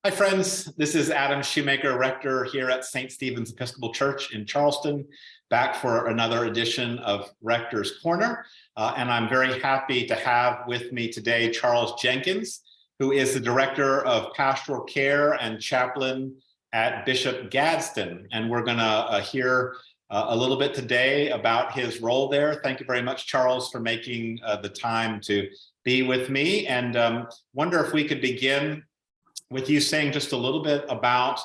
Hi, friends. This is Adam Shoemaker, Rector here at St. Stephen's Episcopal Church in Charleston, back for another edition of Rector's Corner. And I'm very happy to have with me today Charles Jenkins, who is the Director of Pastoral Care and Chaplain at Bishop Gadsden. And we're going to hear a little bit today about his role there. Thank you very much, Charles, for making the time to be with me. And wonder if we could begin with you saying just a little bit about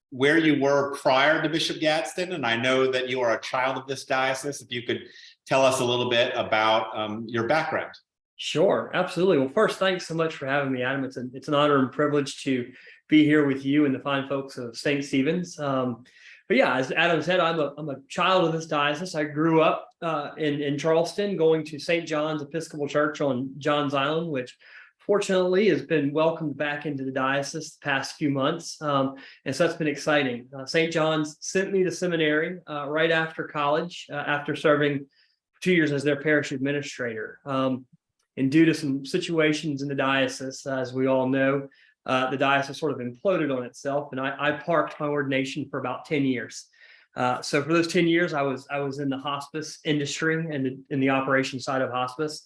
where you were prior to Bishop Gadsden. And I know that you are a child of this diocese. If you could tell us a little bit about your background. Sure, absolutely. Well, first, thanks so much for having me, Adam. It's an honor and privilege to be here with you and the fine folks of St. Stephen's. But yeah, as Adam said, I'm a child of this diocese. I grew up in Charleston, going to St. John's Episcopal Church on Johns Island, which fortunately has been welcomed back into the diocese the past few months. And so that's been exciting. St. John's sent me to seminary right after college, after serving 2 years as their parish administrator. And due to some situations in the diocese, as we all know, the diocese sort of imploded on itself, and I parked my ordination for about 10 years. So for those 10 years, I was in the hospice industry and in the operation side of hospice.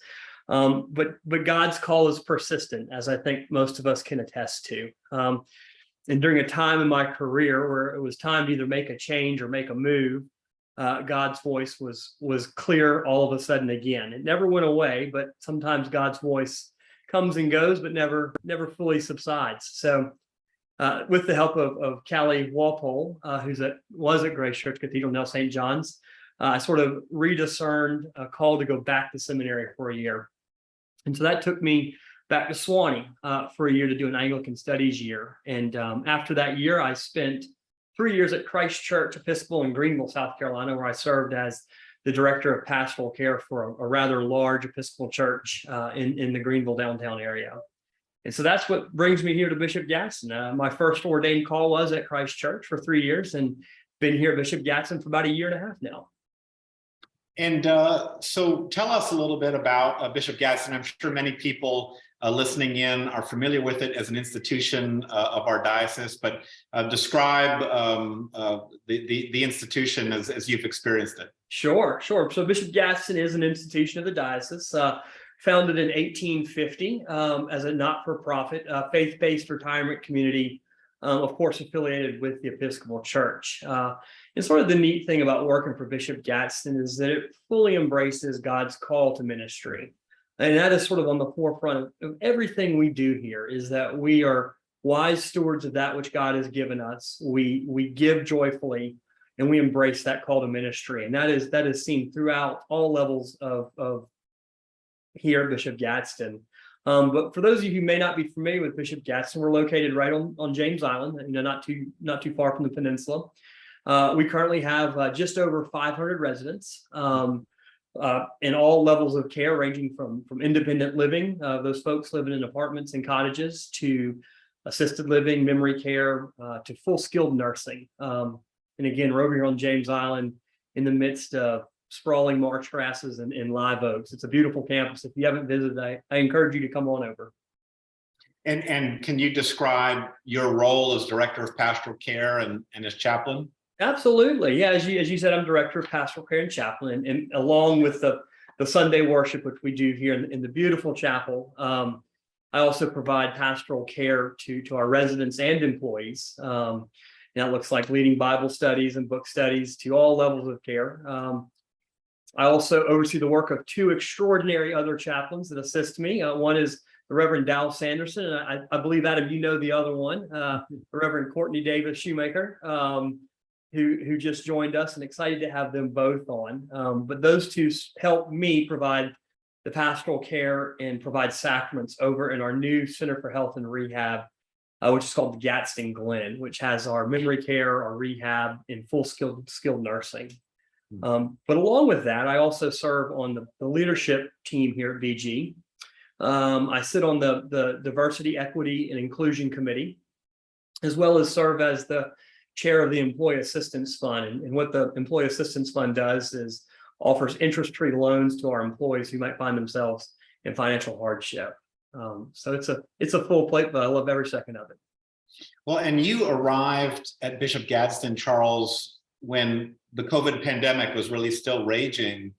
But God's call is persistent, as I think most of us can attest to. And during a time in my career where it was time to either make a change or make a move, God's voice was clear all of a sudden again. It never went away, but sometimes God's voice comes and goes, but never fully subsides. So with the help of Callie Walpole, was at Grace Church Cathedral, now St. John's, I sort of rediscerned a call to go back to seminary for a year. And so that took me back to Swanee for a year to do an Anglican Studies year. And after that year, I spent 3 years at Christ Church Episcopal in Greenville, South Carolina, where I served as the Director of Pastoral Care for a rather large Episcopal church in the Greenville downtown area. And so that's what brings me here to Bishop Gadsden. My first ordained call was at Christ Church for 3 years, and been here at Bishop Gadsden for about a year and a half now. And so tell us a little bit about Bishop Gadsden. I'm sure many people listening in are familiar with it as an institution of our diocese, but describe the institution as you've experienced it. Sure. So Bishop Gadsden is an institution of the diocese, founded in 1850 as a not-for-profit, faith-based retirement community, of course, affiliated with the Episcopal Church. And sort of the neat thing about working for Bishop Gadsden is that it fully embraces God's call to ministry. And that is sort of on the forefront of everything we do here, is that we are wise stewards of that which God has given us. We give joyfully, and we embrace that call to ministry. And that is seen throughout all levels of here at Bishop Gadsden. But for those of you who may not be familiar with Bishop Gadsden, we're located right on James Island, not too far from the peninsula. We currently have just over 500 residents in all levels of care, ranging from independent living, those folks living in apartments and cottages, to assisted living, memory care, to full skilled nursing. And again, we're over here on James Island in the midst of sprawling marsh grasses and live oaks. It's a beautiful campus. If you haven't visited, I encourage you to come on over. And can you describe your role as Director of Pastoral Care and as chaplain? Absolutely. Yeah, as you said, I'm Director of Pastoral Care and Chaplain, and along with the Sunday worship, which we do here in the beautiful chapel, I also provide pastoral care to our residents and employees. And that looks like leading Bible studies and book studies to all levels of care. I also oversee the work of two extraordinary other chaplains that assist me. One is the Reverend Dow Sanderson, and I believe, Adam, you know the other one, the Reverend Courtney Davis Shoemaker, who just joined us, and excited to have them both on. But those two help me provide the pastoral care and provide sacraments over in our new Center for Health and Rehab, which is called the Gadsden Glen, which has our memory care, our rehab, and full skilled nursing. But along with that, I also serve on the leadership team here at BG. I sit on the Diversity, Equity, and Inclusion Committee, as well as serve as the chair of the Employee Assistance Fund. And what the Employee Assistance Fund does is offers interest-free loans to our employees who might find themselves in financial hardship. So it's a full plate, but I love every second of it. Well, and you arrived at Bishop Gadsden, Charles, when the COVID pandemic was really still raging.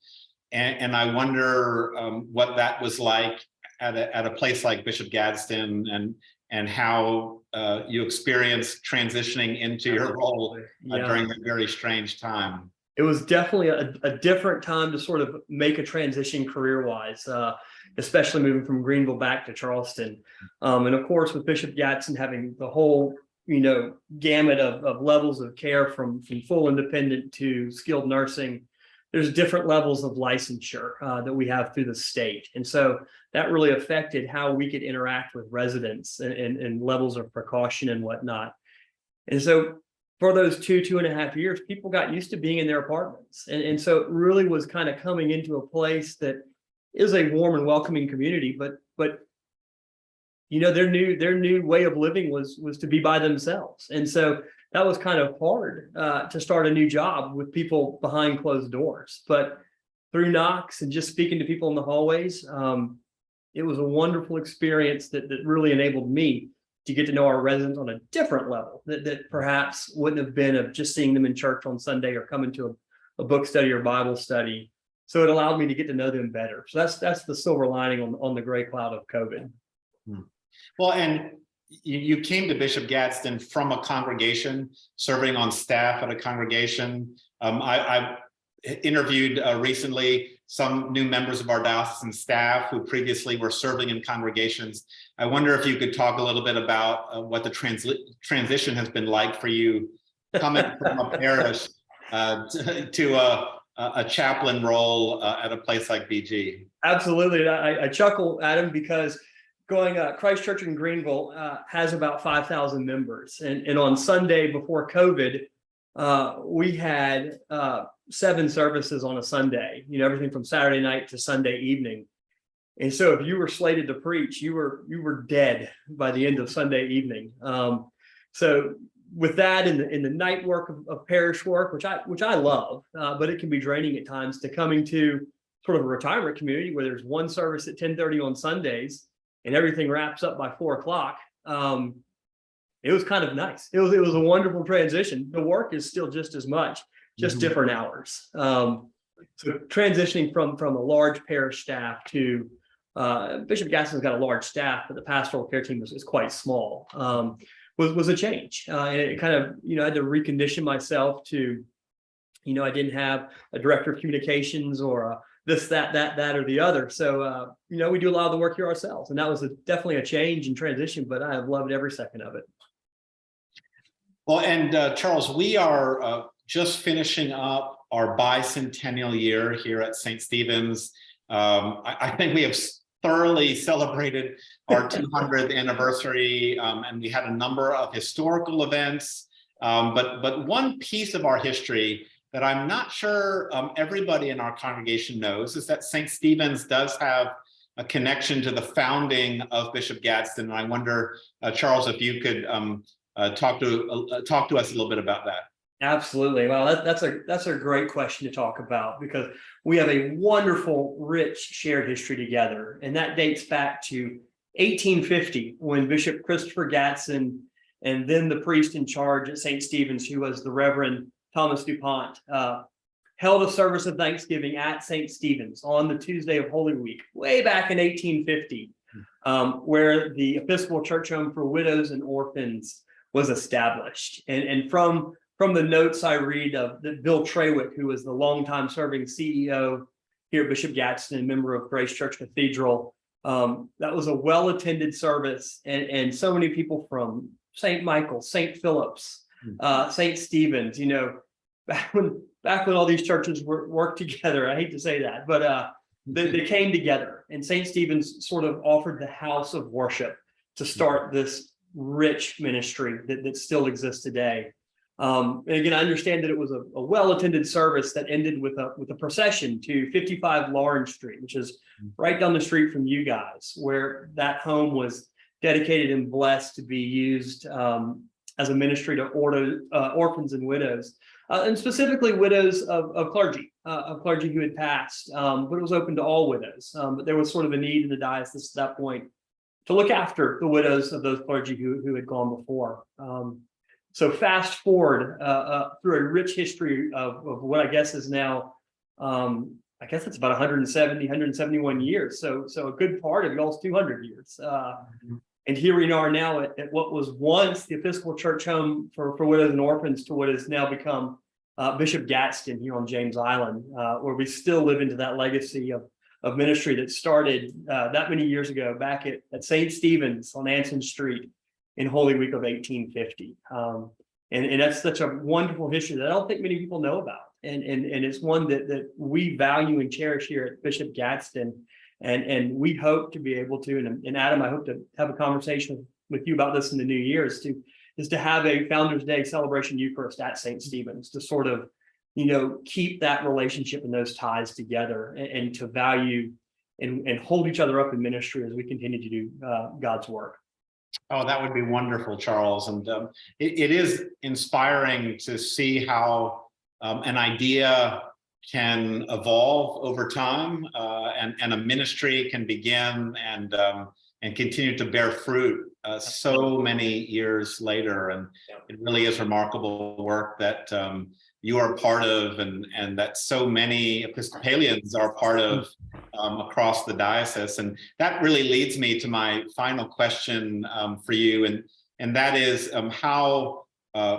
And I wonder what that was like at a place like Bishop Gadsden, and how you experienced transitioning into your role during that very strange time. It was definitely a different time to sort of make a transition career-wise, especially moving from Greenville back to Charleston. And of course, with Bishop Gadsden having the whole, gamut of levels of care from full independent to skilled nursing, there's different levels of licensure that we have through the state. And so that really affected how we could interact with residents and levels of precaution and whatnot. And so for those 2.5 years, people got used to being in their apartments. And so it really was kind of coming into a place that is a warm and welcoming community, but their new way of living was to be by themselves. And so that was kind of hard to start a new job with people behind closed doors. But through knocks and just speaking to people in the hallways, it was a wonderful experience that really enabled me to get to know our residents on a different level that perhaps wouldn't have been of just seeing them in church on Sunday or coming to a book study or Bible study. So it allowed me to get to know them better. So that's the silver lining on the gray cloud of COVID. Well, and you came to Bishop Gadsden from a congregation, serving on staff at a congregation. I interviewed recently some new members of our diocesan staff who previously were serving in congregations. I wonder if you could talk a little bit about what the transition has been like for you, coming from a parish to a chaplain role at a place like BG. Absolutely. I chuckle, Adam, because going Christ Church in Greenville has about 5,000 members. And on Sunday before COVID, we had 7 services on a Sunday, everything from Saturday night to Sunday evening. And so if you were slated to preach, you were dead by the end of Sunday evening. So with that in the night work of parish work, which I love, but it can be draining at times, to coming to sort of a retirement community where there's one service at 10:30 on Sundays and everything wraps up by 4 o'clock. It was kind of nice. It was a wonderful transition. The work is still just as much, just different hours. So transitioning from a large parish staff to Bishop Gadsden's got a large staff, but the pastoral care team is quite small. Was a change, and it kind of I had to recondition myself to, I didn't have a director of communications or this, that, or the other. So we do a lot of the work here ourselves, and that was definitely a change and transition. But I have loved every second of it. Well, and Charles, we are just finishing up our bicentennial year here at St. Stephen's. I think we have thoroughly celebrated our 200th anniversary, and we had a number of historical events. But one piece of our history that I'm not sure everybody in our congregation knows is that St. Stephen's does have a connection to the founding of Bishop Gadsden. And I wonder, Charles, if you could talk to us a little bit about that. Absolutely. Well, that's a great question to talk about, because we have a wonderful, rich shared history together. And that dates back to 1850, when Bishop Christopher Gadsden and then the priest in charge at St. Stephen's, who was the Reverend Thomas DuPont, held a service of Thanksgiving at St. Stephen's on the Tuesday of Holy Week, way back in 1850, where the Episcopal Church Home for Widows and Orphans was established. And from the notes I read of Bill Trawick, who was the longtime serving CEO here at Bishop Gadsden and member of Grace Church Cathedral, that was a well-attended service, and so many people from St. Michael, St. Philip's, St. Stephen's, back when all these churches worked together. I hate to say that, but they came together, and St. Stephen's sort of offered the house of worship to start this rich ministry that still exists today. And again, I understand that it was a well-attended service that ended with a procession to 55 Lawrence Street, which is right down the street from you guys, where that home was dedicated and blessed to be used as a ministry to orphans and widows, and specifically widows of clergy who had passed, but it was open to all widows. But there was sort of a need in the diocese at that point look after the widows of those clergy who had gone before. So fast forward through a rich history of what I guess is now, I guess it's about 171 years. So a good part of y'all's 200 years. And here we are now at what was once the Episcopal Church home for widows and orphans to what has now become Bishop Gadsden here on James Island, where we still live into that legacy of ministry that started that many years ago back at St. Stephen's on Anson Street in Holy Week of 1850. And that's such a wonderful history that I don't think many people know about. And it's one that we value and cherish here at Bishop Gadsden. And we hope to be able to, and Adam, I hope to have a conversation with you about this in the new year, is to have a Founders Day celebration Eucharist at St. Stephen's to sort of, keep that relationship and those ties together and to value and hold each other up in ministry as we continue to do God's work. Oh, that would be wonderful, Charles. And it is inspiring to see how an idea can evolve over time, and a ministry can begin and continue to bear fruit so many years later. And it really is remarkable work that you are part of, and that so many Episcopalians are part of across the diocese. And that really leads me to my final question for you, and that is how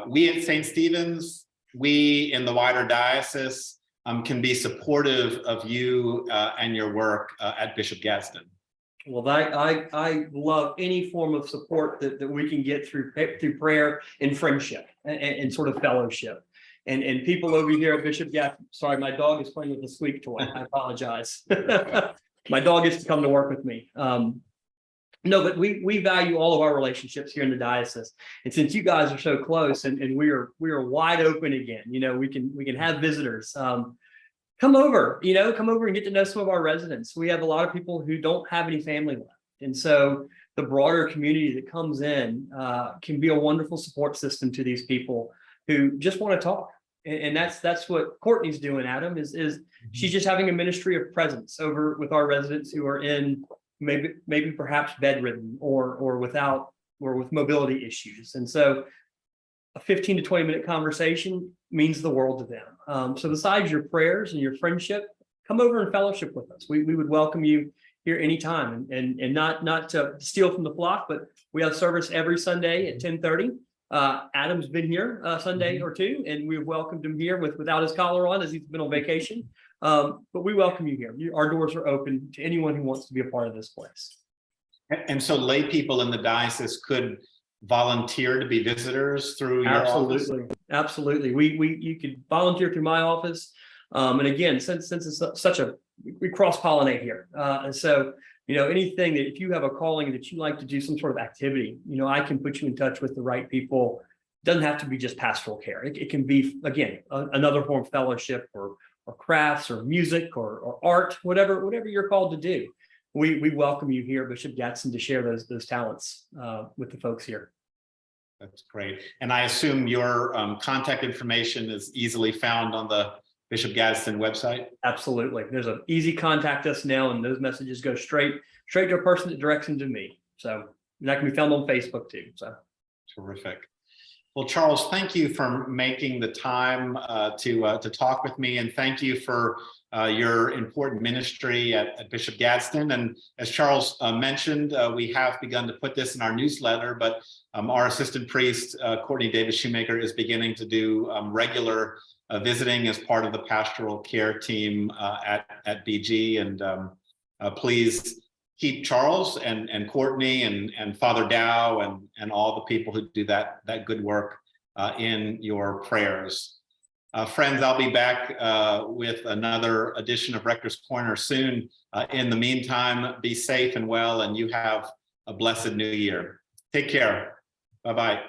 we at St. Stephen's, we in the wider diocese, can be supportive of you and your work at Bishop Gadsden. Well, I love any form of support that we can get through prayer and friendship and sort of fellowship. And people over here at Bishop Gadsden, sorry, my dog is playing with a squeak toy. I apologize. My dog gets to come to work with me. No, but we value all of our relationships here in the diocese. And since you guys are so close and we are wide open again, we can have visitors. Come over and get to know some of our residents. We have a lot of people who don't have any family left. And so the broader community that comes in can be a wonderful support system to these people who just want to talk. And that's what Courtney's doing, Adam, is she's just having a ministry of presence over with our residents who are in maybe perhaps bedridden or with mobility issues. And so a 15 to 20 minute conversation means the world to them. So besides your prayers and your friendship, come over and fellowship with us. We would welcome you here anytime, and not to steal from the flock, but we have service every Sunday at 10:30. Adam's been here a Sunday or two, and we've welcomed him here without his collar on as he's been on vacation. But we welcome you here. Our doors are open to anyone who wants to be a part of this place. And so lay people in the diocese could volunteer to be visitors through your office? Absolutely. You could volunteer through my office. And again, since it's we cross-pollinate here. And so, anything that if you have a calling that you like to do some sort of activity, I can put you in touch with the right people. It doesn't have to be just pastoral care. It can be, again, another form of fellowship or crafts or music or art, whatever you're called to do. We welcome you here, Bishop Gadsden, to share those talents with the folks here. That's great. And I assume your contact information is easily found on the Bishop Gadsden website? Absolutely. There's an easy contact us now, and those messages go straight to a person that directs them to me. So that can be found on Facebook too. So terrific. Well, Charles, thank you for making the time to talk with me, and thank you for your important ministry at Bishop Gadsden. And as Charles mentioned, we have begun to put this in our newsletter, but our assistant priest, Courtney Davis Shoemaker, is beginning to do regular visiting as part of the pastoral care team at BG. And please keep Charles and Courtney and Father Dow and all the people who do that good work in your prayers. Friends, I'll be back with another edition of Rector's Corner soon. In the meantime, be safe and well, and you have a blessed new year. Take care. Bye-bye.